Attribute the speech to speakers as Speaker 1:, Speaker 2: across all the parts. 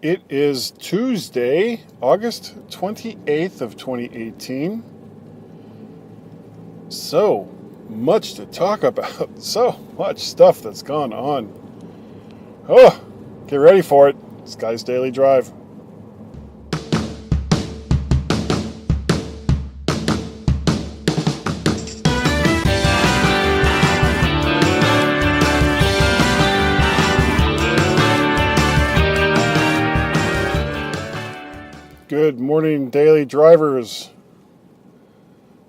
Speaker 1: It is Tuesday, August 28th of 2018. So much to talk about. So much stuff that's gone on. Oh, get ready for it. It's Guy's Daily Drive. Good morning, daily drivers.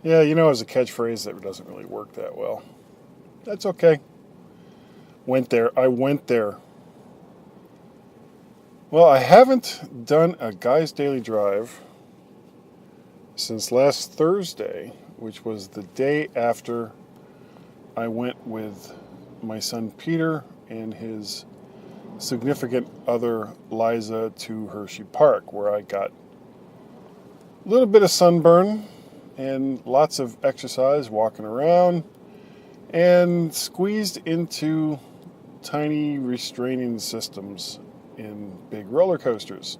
Speaker 1: Yeah, it's a catchphrase that doesn't really work that well. That's okay. I went there. Well, I haven't done a Guy's Daily Drive since last Thursday, which was the day after I went with my son Peter and his significant other Liza to Hershey Park, where I got a little bit of sunburn and lots of exercise, walking around, and squeezed into tiny restraining systems in big roller coasters.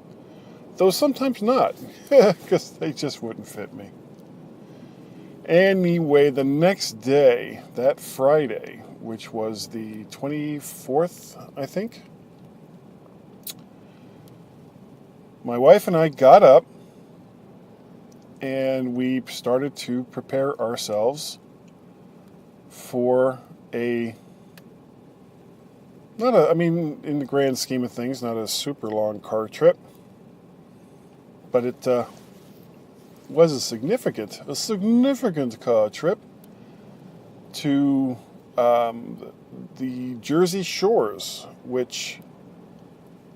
Speaker 1: Though sometimes not, because they just wouldn't fit me. Anyway, the next day, that Friday, which was the 24th, I think, my wife and I got up and we started to prepare ourselves for in the grand scheme of things, not a super long car trip, but it was a significant car trip to the Jersey Shores, which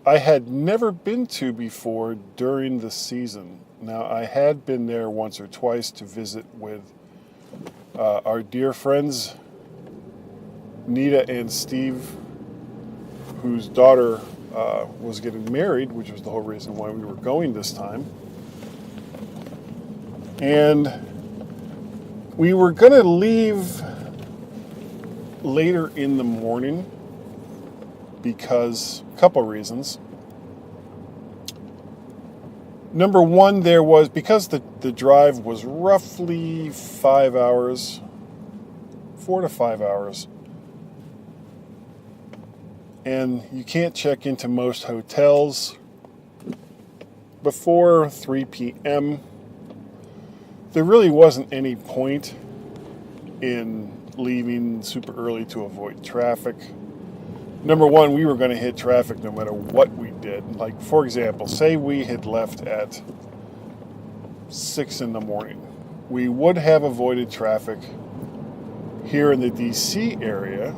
Speaker 1: I had never been to before during the season. Now, I had been there once or twice to visit with our dear friends, Nita and Steve, whose daughter was getting married, which was the whole reason why we were going this time. And we were going to leave later in the morning because a couple of reasons. Number one, because the drive was roughly 5 hours, 4 to 5 hours, and you can't check into most hotels before 3 p.m. There really wasn't any point in leaving super early to avoid traffic. Number one, we were going to hit traffic no matter what we did. Like, for example, say we had left at 6 in the morning. We would have avoided traffic here in the D.C. area,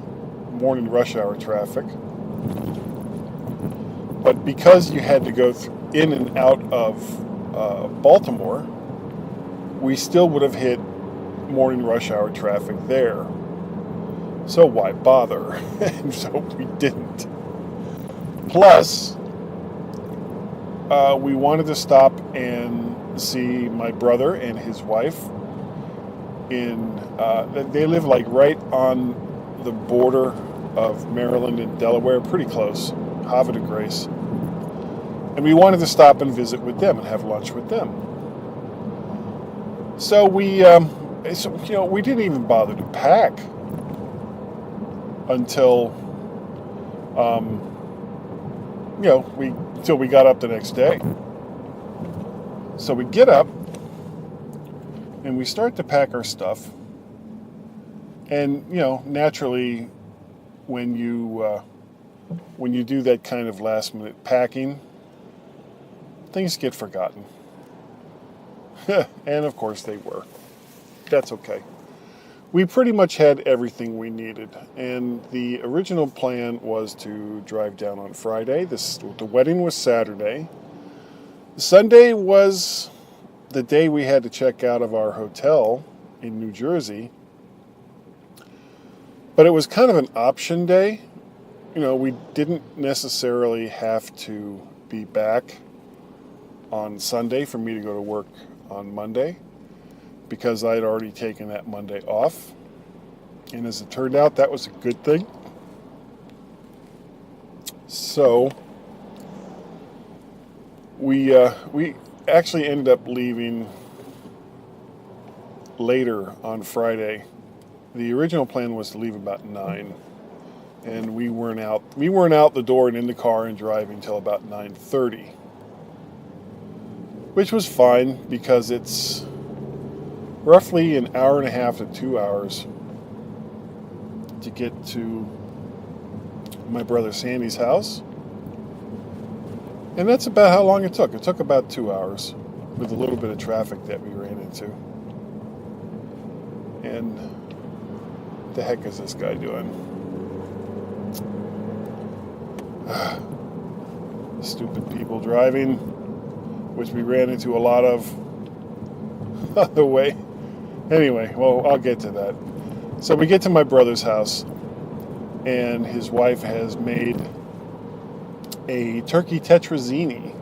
Speaker 1: morning rush hour traffic. But because you had to go in and out of Baltimore, we still would have hit morning rush hour traffic there. So why bother? And so we didn't. Plus, we wanted to stop and see my brother and his wife they live like right on the border of Maryland and Delaware, pretty close, Havre de Grace. And we wanted to stop and visit with them and have lunch with them. So we didn't even bother to pack until we got up the next day. So we get up and we start to pack our stuff. And naturally, when you do that kind of last minute packing, things get forgotten. And of course they were. That's okay. We pretty much had everything we needed, and the original plan was to drive down on Friday. The wedding was Saturday. Sunday was the day we had to check out of our hotel in New Jersey, but it was kind of an option day. We didn't necessarily have to be back on Sunday for me to go to work on Monday, because I had already taken that Monday off. And as it turned out, that was a good thing. So we actually ended up leaving later on Friday. The original plan was to leave about 9, and we weren't out the door and in the car and driving till about 9:30, which was fine because it's roughly an hour and a half to 2 hours to get to my brother Sandy's house. And that's about how long it took. It took about 2 hours with a little bit of traffic that we ran into. And the heck is this guy doing? Stupid people driving, which we ran into a lot of on the way. Anyway, well, I'll get to that. So we get to my brother's house, and his wife has made a turkey tetrazzini,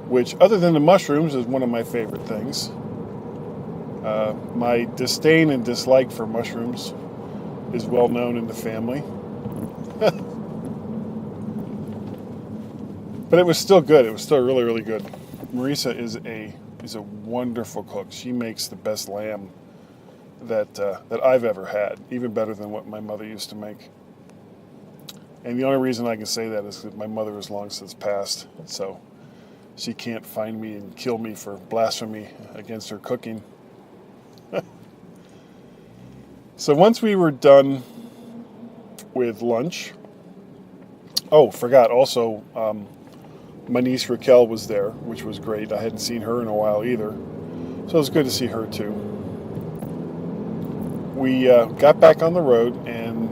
Speaker 1: which, other than the mushrooms, is one of my favorite things. My disdain and dislike for mushrooms is well known in the family. But it was still good. It was still really, really good. Marisa is a wonderful cook. She makes the best lamb that I've ever had, even better than what my mother used to make. And the only reason I can say that is that my mother has long since passed, so she can't find me and kill me for blasphemy against her cooking. So once we were done with lunch, forgot also, my niece Raquel was there, which was great. I hadn't seen her in a while either, so it was good to see her too. We got back on the road and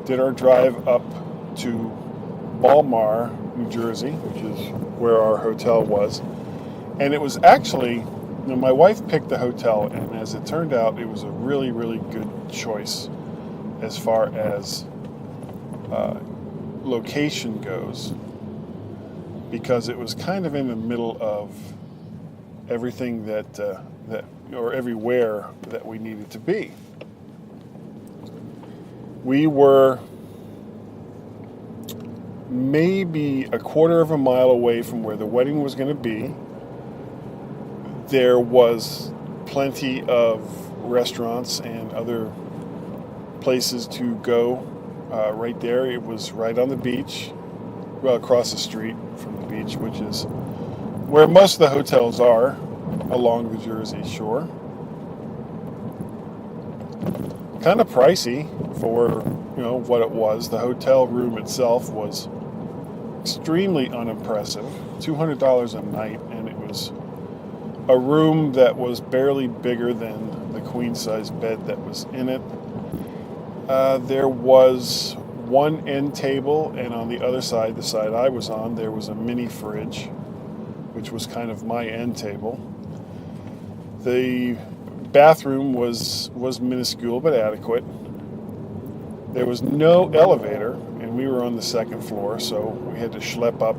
Speaker 1: did our drive up to Balmar, New Jersey, which is where our hotel was. And it was actually, my wife picked the hotel, and as it turned out, it was a really, really good choice as far as location goes, because it was kind of in the middle of everything or everywhere that we needed to be. We were maybe a quarter of a mile away from where the wedding was going to be. There was plenty of restaurants and other places to go right there. It was right on the beach, well, across the street from the beach, which is where most of the hotels are along the Jersey Shore. Kind of pricey for, what it was. The hotel room itself was extremely unimpressive, $200 a night, and it was a room that was barely bigger than the queen-size bed that was in it. There was one end table, and on the other side, the side I was on, there was a mini fridge, which was kind of my end table. The bathroom was minuscule but adequate. There was no elevator, and we were on the second floor, so we had to schlep up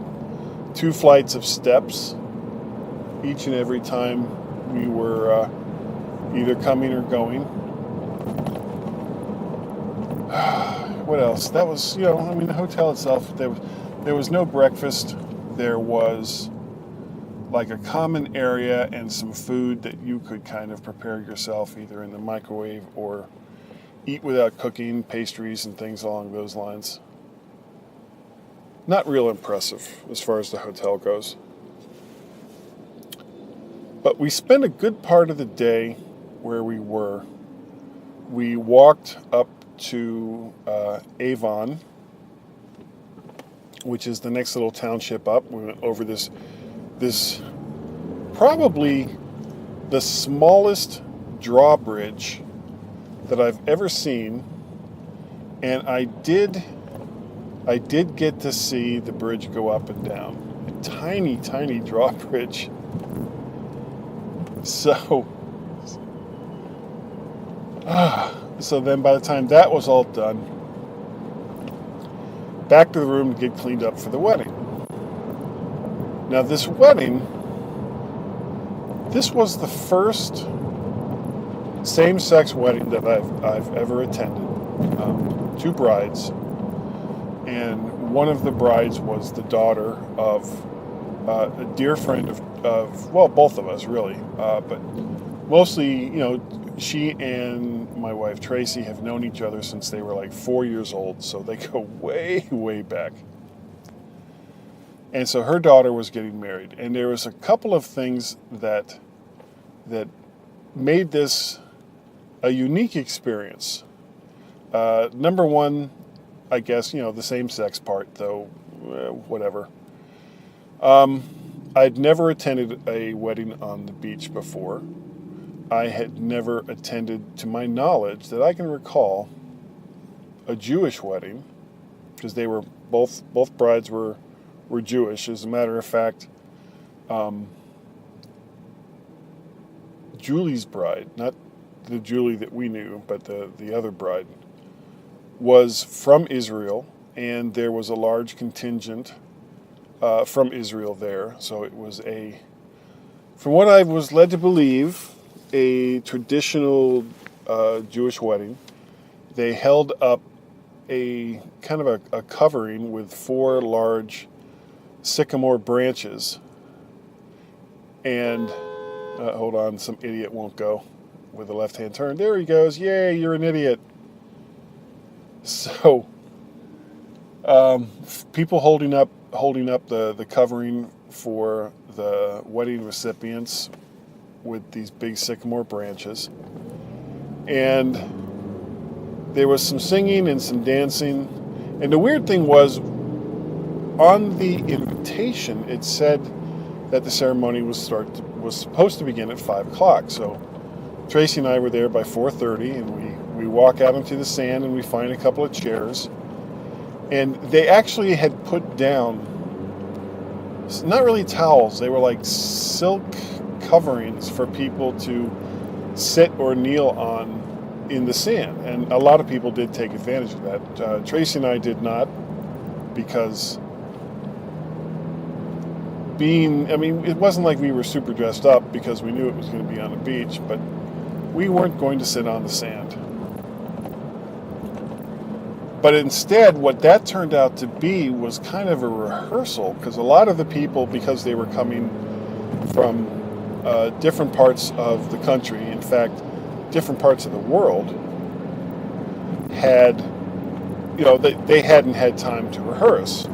Speaker 1: 2 flights of steps each and every time we were either coming or going. What else? That was, the hotel itself, there was no breakfast. There was like a common area and some food that you could kind of prepare yourself either in the microwave or eat without cooking, pastries and things along those lines. Not real impressive as far as the hotel goes. But we spent a good part of the day where we were. We walked up to Avon, which is the next little township up. We went over this probably the smallest drawbridge that I've ever seen, and I did get to see the bridge go up and down. A tiny, tiny drawbridge. So then by the time that was all done, back to the room to get cleaned up for the wedding. Now this wedding, this was the first same-sex wedding that I've ever attended. 2 brides, and one of the brides was the daughter of a dear friend of well, both of us really, but mostly, she and my wife Tracy have known each other since they were like 4 years old, so they go way, way back. And so her daughter was getting married, and there was a couple of things that made this a unique experience. Number one, I guess, the same-sex part, though, whatever. I'd never attended a wedding on the beach before. I had never attended, to my knowledge, that I can recall, a Jewish wedding, because they were both brides were Jewish. As a matter of fact, Julie's bride, not the Julie that we knew, but the other bride, was from Israel, and there was a large contingent from Israel there. So it was from what I was led to believe, a traditional Jewish wedding. They held up a kind of a covering with 4 large sycamore branches. And hold on, some idiot won't go with a left-hand turn. There he goes. Yay, you're an idiot. So, people holding up the covering for the wedding recipients with these big sycamore branches. And there was some singing and some dancing. And the weird thing was, on the invitation, it said that the ceremony was supposed to begin at 5 o'clock. So Tracy and I were there by 4:30, and we walk out into the sand and we find a couple of chairs. And they actually had put down, not really towels, they were like silk coverings for people to sit or kneel on in the sand. And a lot of people did take advantage of that. Tracy and I did not, because it wasn't like we were super dressed up because we knew it was going to be on the beach, but we weren't going to sit on the sand. But instead, what that turned out to be was kind of a rehearsal, because a lot of the people, because they were coming from different parts of the country, in fact, different parts of the world, they hadn't had time to rehearse.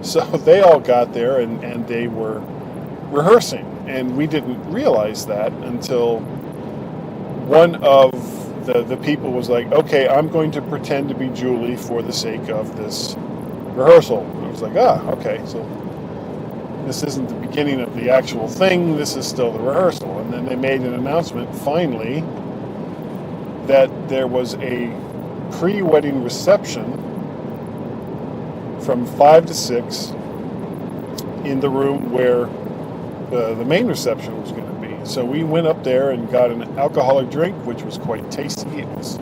Speaker 1: So they all got there and they were rehearsing, and we didn't realize that until one of the people was like, okay, I'm going to pretend to be Julie for the sake of this rehearsal. And I was like, okay, so this isn't the beginning of the actual thing, this is still the rehearsal. And then they made an announcement, finally, that there was a pre-wedding reception from 5 to 6 in the room where the main reception was going to be. So we went up there and got an alcoholic drink, which was quite tasty. It was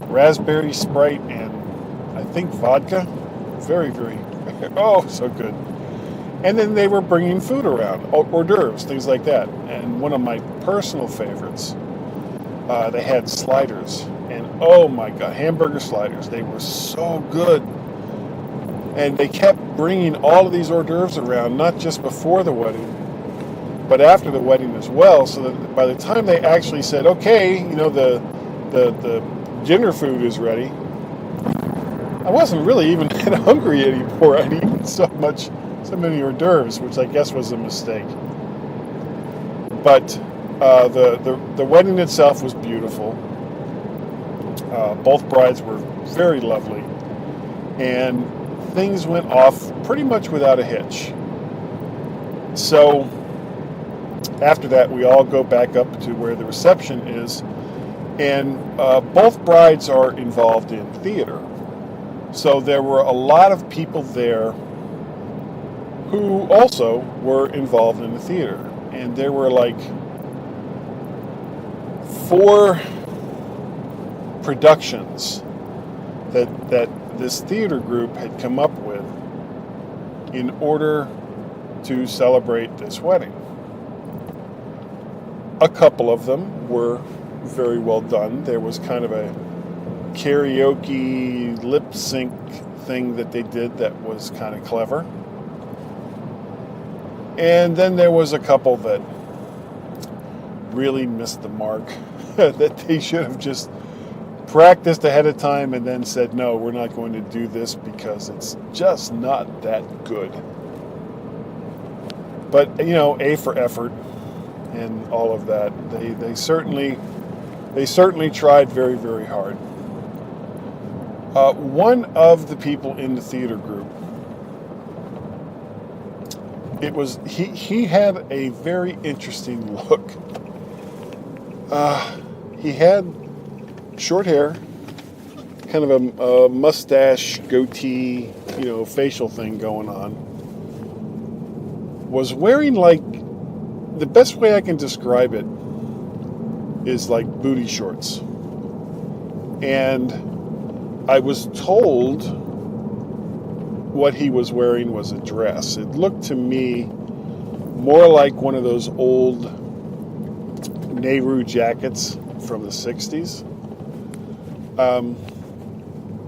Speaker 1: raspberry Sprite and I think vodka. Very, very, so good. And then they were bringing food around, hors d'oeuvres, things like that. And one of my personal favorites, they had sliders. And oh my God, hamburger sliders. They were so good. And they kept bringing all of these hors d'oeuvres around, not just before the wedding, but after the wedding as well, so that by the time they actually said, okay, the dinner food is ready, I wasn't really even that hungry anymore. I'd eaten so many hors d'oeuvres, which I guess was a mistake. But the wedding itself was beautiful. Both brides were very lovely, and things went off pretty much without a hitch. So after that, we all go back up to where the reception is, and both brides are involved in theater. So there were a lot of people there who also were involved in the theater. And there were like 4 productions that this theater group had come up with in order to celebrate this wedding. A couple of them were very well done. There was kind of a karaoke lip sync thing that they did that was kind of clever. And then there was a couple that really missed the mark, that they should have just practiced ahead of time and then said, no, we're not going to do this because it's just not that good. But, A for effort and all of that. They certainly tried very, very hard. One of the people in the theater group, he had a very interesting look. He had short hair, kind of a mustache, goatee, facial thing going on. Was wearing, like, the best way I can describe it is like booty shorts. And I was told what he was wearing was a dress. It looked to me more like one of those old Nehru jackets from the 60s.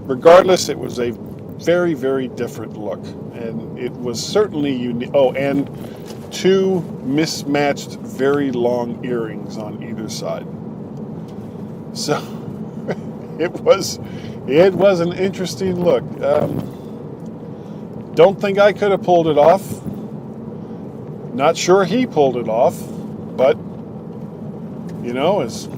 Speaker 1: Regardless, it was a very, very different look. And it was certainly unique. Oh, and 2 mismatched, very long earrings on either side. So it was an interesting look. Don't think I could have pulled it off. Not sure he pulled it off, but as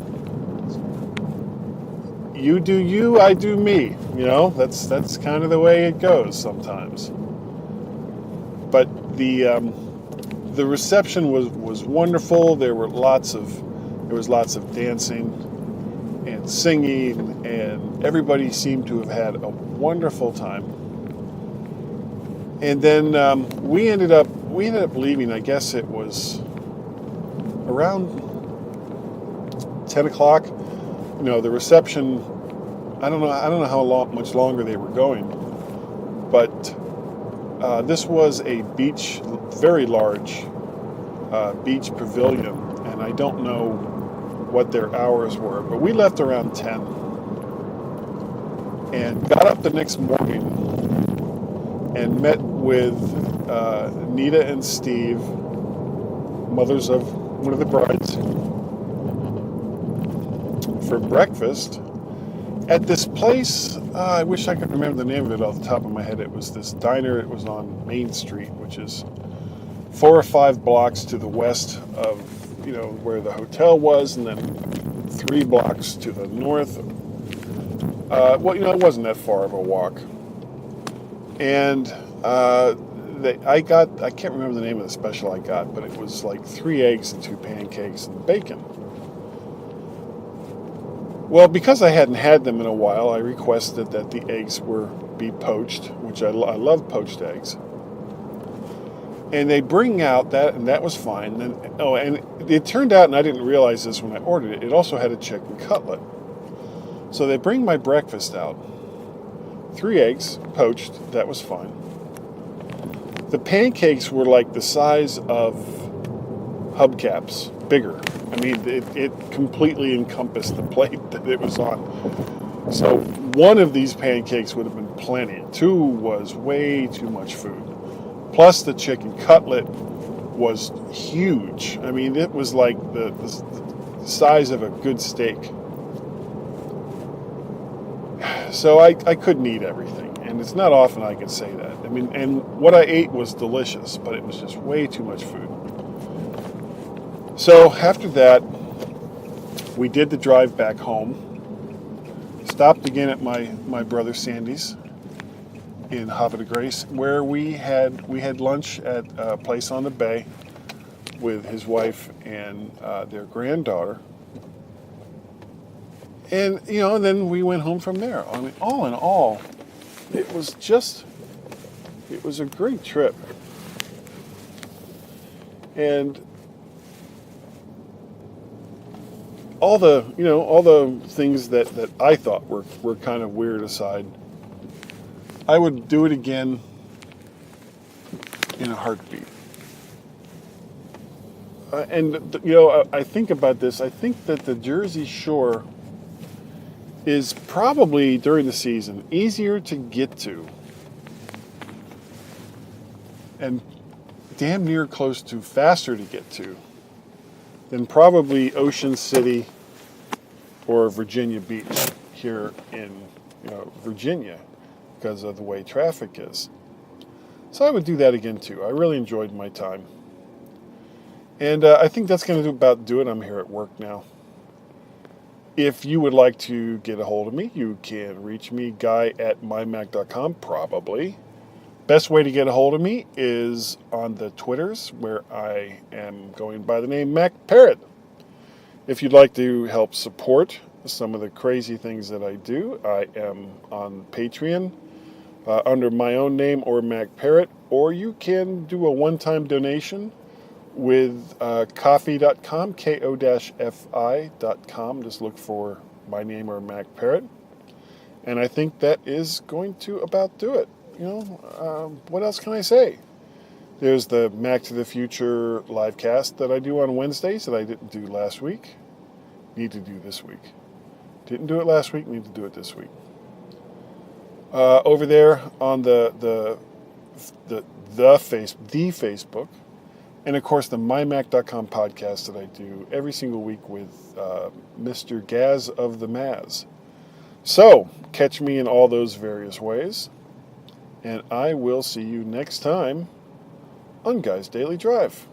Speaker 1: you do you, I do me. That's kind of the way it goes sometimes. But the reception was wonderful. There was lots of dancing and singing, and everybody seemed to have had a wonderful time. And then we ended up leaving. I guess it was around 10 o'clock. The reception, I don't know how much longer they were going, but this was a very large beach pavilion, and I don't know what their hours were, but we left around 10 and got up the next morning and met with Nita and Steve, mothers of one of the brides, for breakfast at this place. I wish I could remember the name of it off the top of my head. It was this diner. It was on Main Street, which is 4 or 5 blocks to the west of where the hotel was, and then 3 blocks to the north. It wasn't that far of a walk. And I can't remember the name of the special I got, but it was like 3 eggs and 2 pancakes and bacon. Well, because I hadn't had them in a while, I requested that the eggs be poached, which I love poached eggs. And they bring out that, and that was fine. And it turned out, and I didn't realize this when I ordered it, it also had a chicken cutlet. So they bring my breakfast out. 3 eggs, poached, that was fine. The pancakes were like the size of hubcaps, bigger. I mean, it completely encompassed the plate that it was on. So 1 of these pancakes would have been plenty. 2 was way too much food. Plus the chicken cutlet was huge. I mean, it was like the size of a good steak. So I couldn't eat everything, and it's not often I can say that. I mean, and what I ate was delicious, but it was just way too much food. So after that, we did the drive back home. Stopped again at my brother Sandy's in Havre de Grace, where we had lunch at a place on the bay with his wife and their granddaughter. And, then we went home from there. I mean, all in all, it was a great trip. And all the things that I thought were kind of weird aside, I would do it again in a heartbeat. I think about this. I think that the Jersey Shore is probably, during the season, easier to get to and damn near close to faster to get to than probably Ocean City or Virginia Beach here in Virginia because of the way traffic is. So I would do that again too. I really enjoyed my time. And I think that's going to about do it. I'm here at work now. If you would like to get a hold of me, you can reach me, guy@mymac.com, probably. Best way to get a hold of me is on the Twitters, where I am going by the name Mac Parrot. If you'd like to help support some of the crazy things that I do, I am on Patreon under my own name or Mac Parrot, or you can do a one-time donation with ko-fi.com, ko-fi.com. Just look for my name or Mac Parrot. And I think that is going to about do it. What else can I say? There's the Mac to the Future live cast that I do on Wednesdays that I didn't do last week. Need to do this week. Didn't do it last week, need to do it this week. Over there on the Facebook, and of course the MyMac.com podcast that I do every single week with Mr. Gaz of the Maz. So, catch me in all those various ways, and I will see you next time on Guy's Daily Drive.